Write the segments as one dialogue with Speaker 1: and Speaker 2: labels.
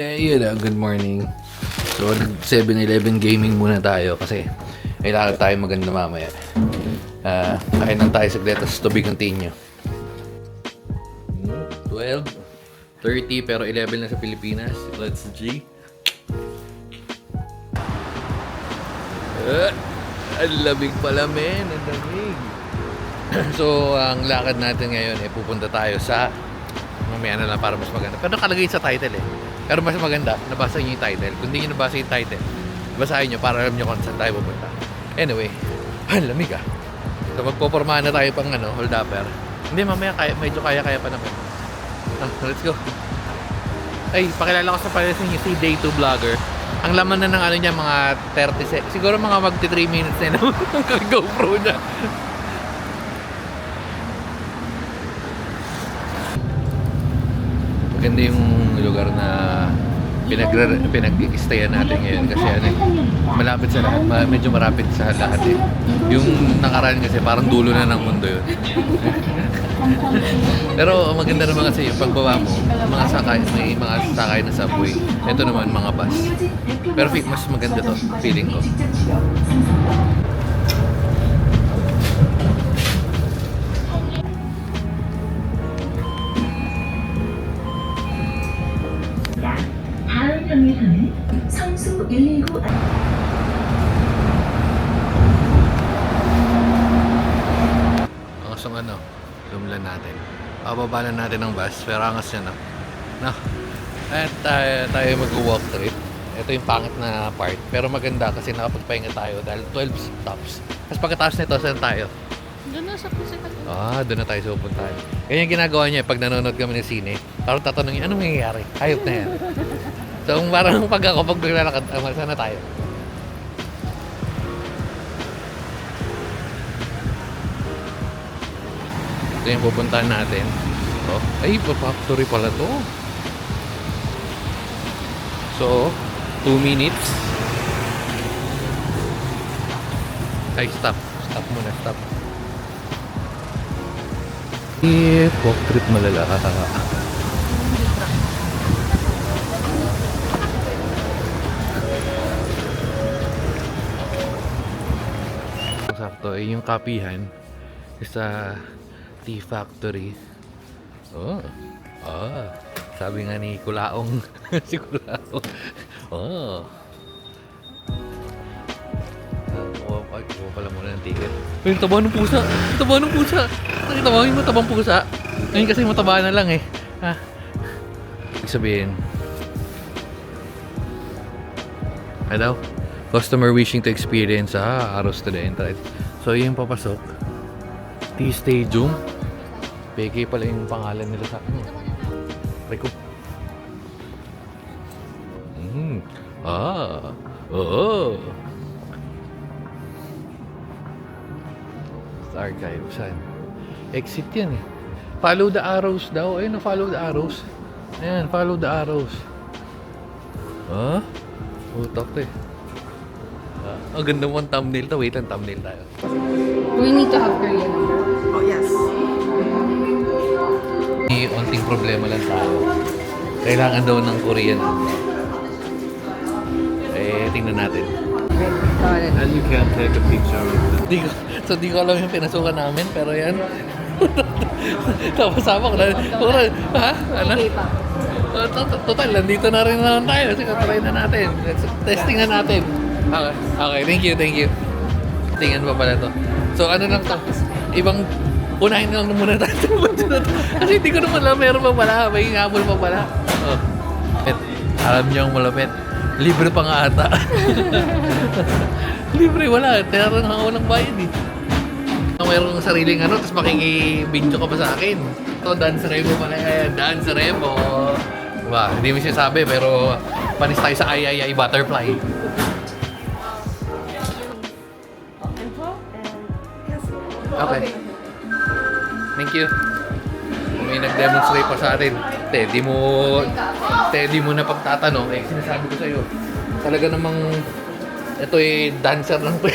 Speaker 1: Yun na, good morning. So, 7-Eleven gaming muna tayo kasi kailangan tayo maganda mamaya. Kain lang tayo saglit, tapos to be continue. 12:30 pero 11 na sa Pilipinas. Let's G. Ang lamig pala, men. Ang lamig. So, ang lakad natin ngayon pupunta tayo sa mamaya na lang para mas maganda. Pero nakalagay sa title Pero mas maganda, nabasa nyo yung title. Kung hindi nyo nabasa yung title, basahin nyo para alam nyo kung saan tayo pupunta. Anyway, ang lamig So magpopormahan na tayo pang hold upper. Hindi, mamaya medyo kaya pa naman. Let's go. Ay, pakilala ko sa pala sa inyo si Day 2 Vlogger. Ang laman na ng niya, mga 30 seconds. Siguro mga magti 3 minutes na naman ang GoPro niya. Maganda yung lugar na pinag-stayan natin ngayon kasi malapit sa lahat, medyo marapit sa lahat Yung nakaraan kasi parang dulo na ng mundo yun. Pero maganda naman kasi yung pagbaba mo, may mga sakay na subway. Ito naman mga bus. Pero mas maganda to, feeling ko.
Speaker 2: 항에서는 성수 119
Speaker 1: So lumlan natin. Bababa na natin ng bus, pero angas yan no? At tayo mag-walk trip. Ito yung pangit na part, pero maganda kasi nakapagpahinga tayo dahil 12 stops. Tapos pagkatapos nito, saan tayo?
Speaker 2: doon na sa Pusita.
Speaker 1: Doon na tayo sa pupuntahan. Ganyan ginagawa niya pag nanonood kami ng sine. Parang tatanungin, anong nangyayari? Hayop na yan. So, parang pag naglalakad, saan na tayo? Ito yung pupuntahan natin. Ay, factory pala to. So, 2 minutes. Ay, stop. Stop muna, stop. Walk trip malala. Sakto, yung kapihan sa tea factory. Sabi nga ni Kulaong. Si Kulaong. Kuha pala muna ng ticket. Yung taba ng pusa. Taba ng pusa. Nakita mo yung matabang pusa. Ngayon kasi mataba na lang Ibig sabihin, daw? Customer wishing to experience Arrows to the entrance. So yung papasok, Tea Stadium. Peke pala yung pangalan nila sa Rico. Archive, saan? Exit yan Follow the arrows daw. Ayun, follow the arrows. Ayan, follow the arrows. Utak to ang ganda mo ang thumbnail to. Wait lang, thumbnail tayo.
Speaker 2: We need to have Korean number.
Speaker 3: Oh, yes.
Speaker 1: May onting problema lang tayo. Kailangan daw ng Korean. Tingnan natin.
Speaker 3: And you can take a picture with them.
Speaker 1: Di ko alam yung pinasukan namin, pero yan. Tapos sama ko na. Ano?
Speaker 2: Okay pa.
Speaker 1: Total, nandito na rin naman tayo. Sige, try na natin. Testing na natin. Okay, thank you. Tingnan pa pala to. So, ano lang to? Unahin lang muna tayo. Kasi hindi ko naman alam, meron pa pala. May ngabol pa pala. Alam niyo ang malapit. Libre pa nga ata. Libre, wala. Tera nga walang bayad Mayroong sariling tapos makikibidyo ka pa sa akin. Ito, Dance Remo pala yan. Dance Remo. Diba? Hindi mo siya sabi, pero panis tayo sa ay butterfly. Okay. Thank you. May nag-demonstrate pa sa atin. Di mo na pagtatanong. Sinasabi ko sa'yo. Talaga namang ito dancer lang to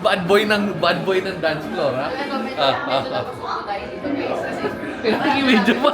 Speaker 1: bad boy ng dance floor, ha? Pinakikimedyo pa.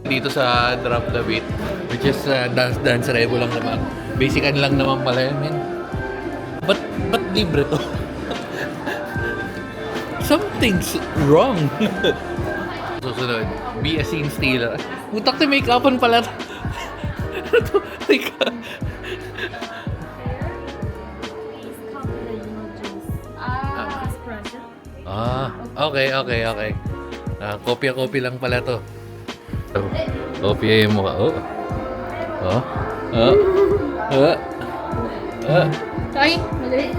Speaker 1: Dito sa Drop the Beat, which is Dance Revo lang naman. Basican lang naman pala yun, men. Ba't libre to? Something's wrong. Susunod, be a scene stealer. Utak na make-upan pala. Like, okay. Kopya-kopya lang pala to. Kopya yung mukha.
Speaker 2: Ay, mali.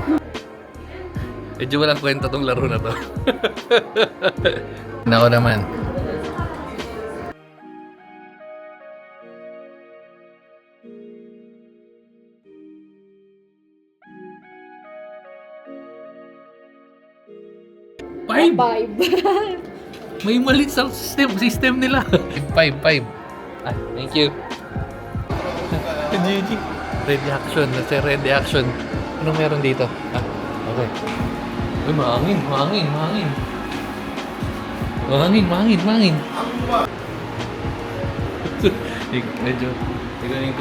Speaker 1: Medyo walang kwenta tong laro na to. Nako naman. Five! May mali sa system nila. Five. Ah, thank you. GG. Red action. Nasa red action. Anong meron dito? Ah, okay. Uy, mahangin. Medyo, tignan yung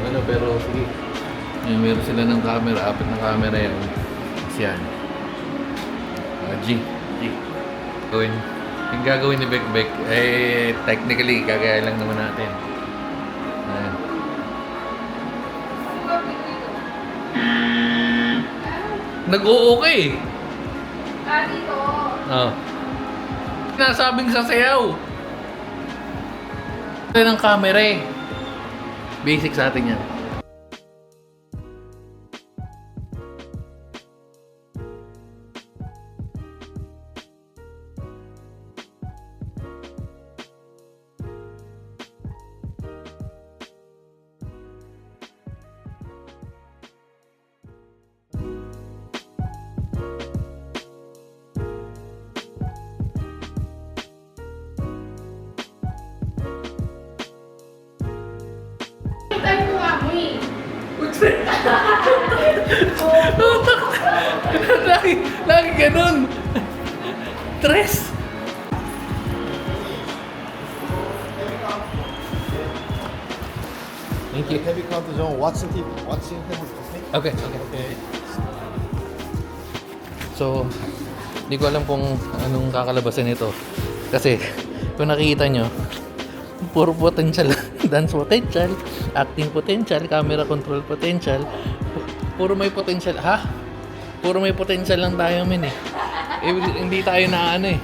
Speaker 1: ano, pero sige. Meron sila ng camera, apat na camera yan. Yan. G. Yung gagawin ni Bekbek, technically, gagaya lang naman natin. Ayan. Nag-o-okay.
Speaker 2: Dito.
Speaker 1: Nasabing sasayaw. Ito ng camera eh. Basic sa atin yan. Lagi ganun. Tres. Thank you.
Speaker 4: Heavy counter zone, Watson TV. Watson TV.
Speaker 1: Okay. So, hindi ko alam kung anong kakalabasan nito. Kasi, kung nakikita nyo, puro potential. Dance potential, acting potential, camera control potential. Puro may potential. Ha? Puro may potential lang tayo, men eh. Hindi tayo na ano eh.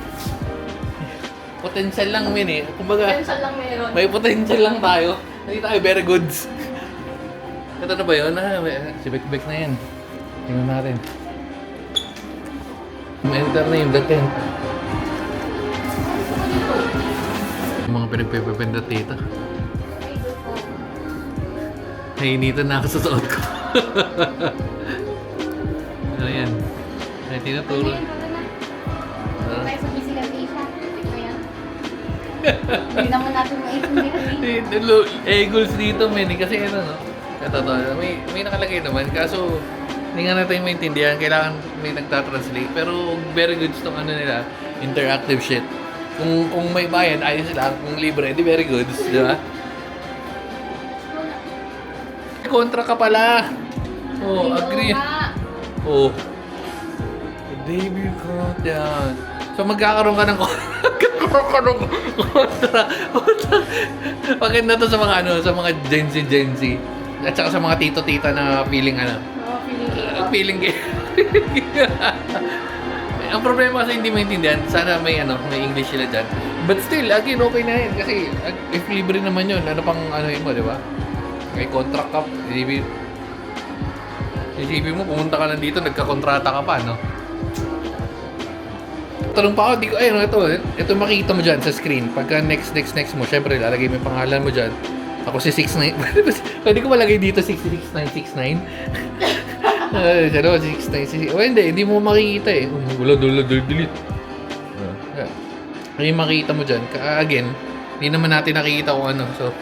Speaker 1: Potential lang, men eh. Kumbaga,
Speaker 2: Potential lang meron.
Speaker 1: may potential lang tayo. Hindi tayo very goods. Ito na ba yun? Si Bekbek na yan. Tingnan natin. Enter na yung datin. Yung mga pinagpipindot dito. Nainitan na ako sa suot ko. Ano yan? Ay, tinuturo.
Speaker 2: Tayo sa physical Asia. Hindi naman natin maitindihan.
Speaker 1: Goals dito, men. Kasi ano, no? Ito, may nakalagay naman. Kaso, hindi nga natin maintindihan. Kailangan may nagtatranslate. Pero very good itong ano nila, interactive shit. Kung may bayad, ayos lang. Kung libre, di very good. Di ba? Kontra ka pala. Oh, agree. Oh. Debut countdown. So magkakaroon ka ng kontra. Maganda to sa mga ano, sa mga Gen Z. At saka sa mga tito-tita na feeling ano. Feeling game. Ang problema kasi hindi maintindihan. Sana may English sila dyan. But still, again, okay na yun. Kasi if libre naman yun, ano pang ano mo, di ba? May contract ka. Isipin mo, pumunta ka lang dito, nagka-kontrata ka pa, no? Tanong pa ako, ito makikita mo dyan sa screen. Pagka next mo, syempre, lalagay mo yung pangalan mo dyan. Ako si 69. Pwede ko malagay dito 66969. Ano, 696. O hindi mo makikita eh. Wala, delete. Yung makikita mo dyan. Again, hindi naman natin nakikita kung ano. So,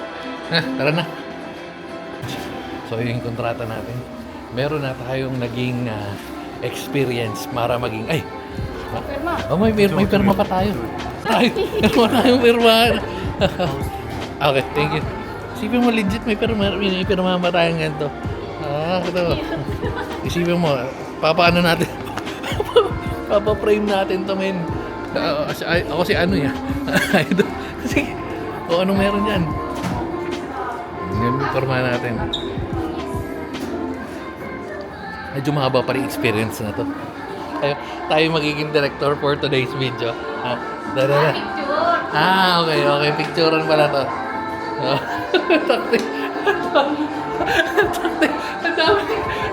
Speaker 1: tara na. So, yung kontrata natin. Meron na tayong naging experience para maging,
Speaker 2: Perma.
Speaker 1: Oh, may pirma pa tayo. Meron tayong pirma. Okay, thank you. Isipin mo legit may pirma tayong ganito. Ito. Isipin mo, papaano natin? Papa-frame natin to, men. Ako si ano ya. Kasi, o anong meron yan? Yung pirma natin. Medyo mahaba pa rin experience na to. Tayo magiging director for today's video. Dada. Okay. Picturean pala to. Takti.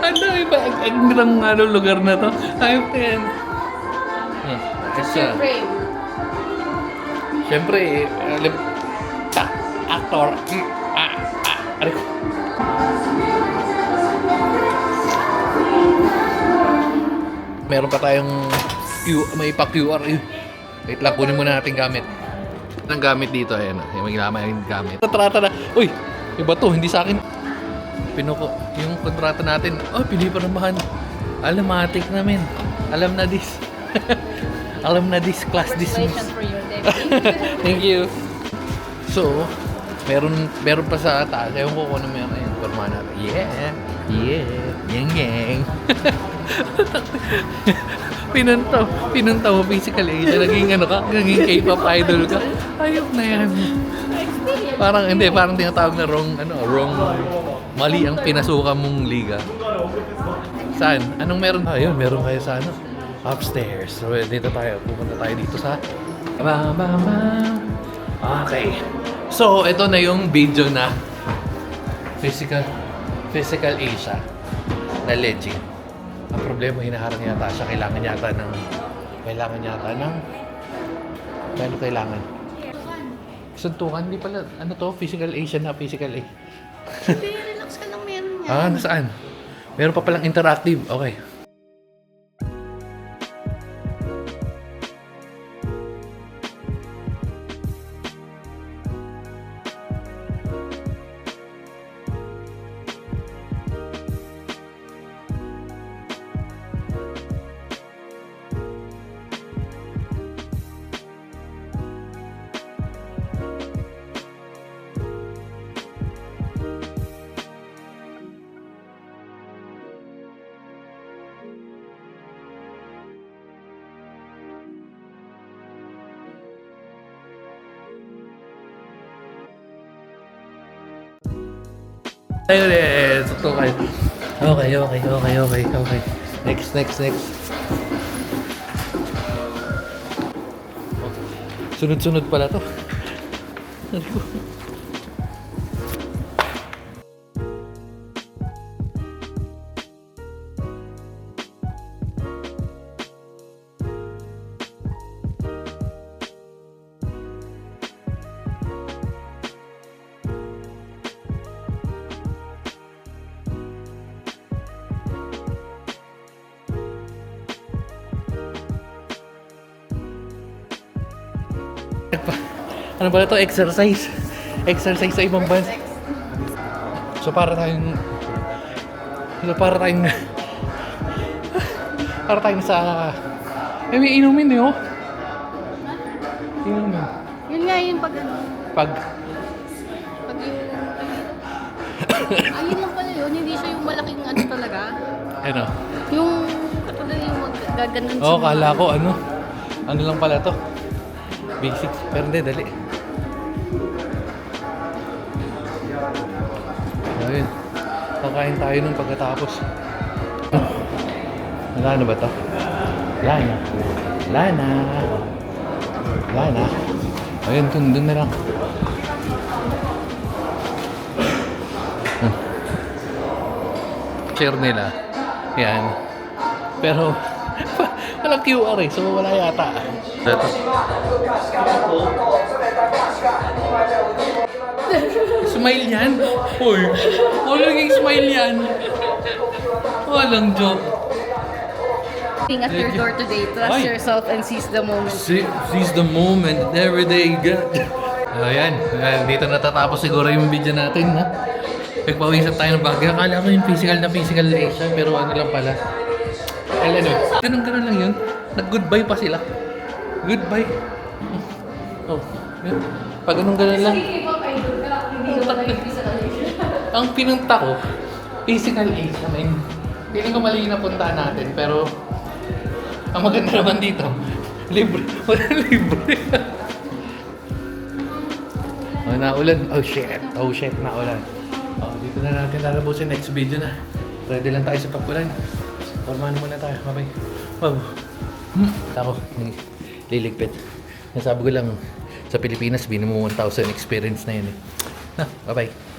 Speaker 1: Ang dami ba? Ang lugar na to. Ayop na yan.
Speaker 2: Frame.
Speaker 1: Siyempre, actor. Meron pa tayong may pa-QR. Wait lang, kunin muna natin gamit. Ang gamit dito, ayan. May laman yung gamit. Kontrata na. Uy! Iba to, hindi sa akin. Pinuko. Yung kontrata natin. Piniparamahan. Alamatic namin. Alam na this. Alam na this. Class dismiss.
Speaker 2: Congratulations for your debut.
Speaker 1: Thank you. So, meron pa sa taas. Ewan ko kung ano meron. Ayan, forma natin. Yeah. Yang. Pinunta mo physically. Naging ano ka? Naging K-pop idol ka? Ayok na yan. Parang tinatawag na wrong, mali ang pinasukan mong liga. Saan? Anong meron? Ayun, meron kayo sa upstairs. So, dito tayo. Pupunta tayo dito sa Okay. So, ito na yung video na Physical Asia na legend. Ang problema, hinaharang yata siya. Kailangan yata ng kailangan. Suntukan, hindi pala. Ano to? Physical Asia na Physical A.
Speaker 2: Hindi, relax ka lang, meron yan.
Speaker 1: Nasaan? Meron pa palang interactive. Okay. Ayun, sakto kayo. Okay. Next. Sunod-sunod pala to. Ano pala to? Exercise sa ibang bansa. So para tayong sa may inumin eh, oh. Inumin.
Speaker 2: Yun nga yung pag yung ayun lang pala yun, hindi siya yung malaking talaga.
Speaker 1: Ano?
Speaker 2: Yung katulad yung gaganon
Speaker 1: Oo, kala ko ano lang pala to. Basics, pero hindi, dali. Ayun. Kakain tayo nung pagkatapos. Wala na ba to? Wala na. Ayun, dun na lang. Share nila. Yan. Pero, walang QR eh, so wala yata. Ito. Smile yan? Uy, naging smile yan. Walang joke.
Speaker 2: At your door today, trust
Speaker 1: Ay.
Speaker 2: yourself and seize the moment.
Speaker 1: Seize the moment, every day, God. Ayan, dito natatapos siguro yung video natin, ha? Nagpawisan tayo ng bagay. Akala ko yung physical na siya, pero ano lang pala. Anyway, ganun lang yun. Nag-goodbye pa sila. Goodbye. Oh. Pag ganun lang.
Speaker 2: K-pop idol ka, hindi ka pala yung physical age.
Speaker 1: Ang pinunta ko, physical age. I mean, feeling ko mali na puntahan natin, pero ang maganda naman dito, libre. Wala libre. Oh, naulan. Oh shit. Oh shit, naulan. Oh, dito na natin lalabusin next video na. Ready lang tayo sa pagkulan. Formahan muna tayo. Bye-bye. Wow. Ako, liligpit. Nasabi ko lang, sa Pilipinas, binimo 1,000 experience na yun eh. Na, bye-bye.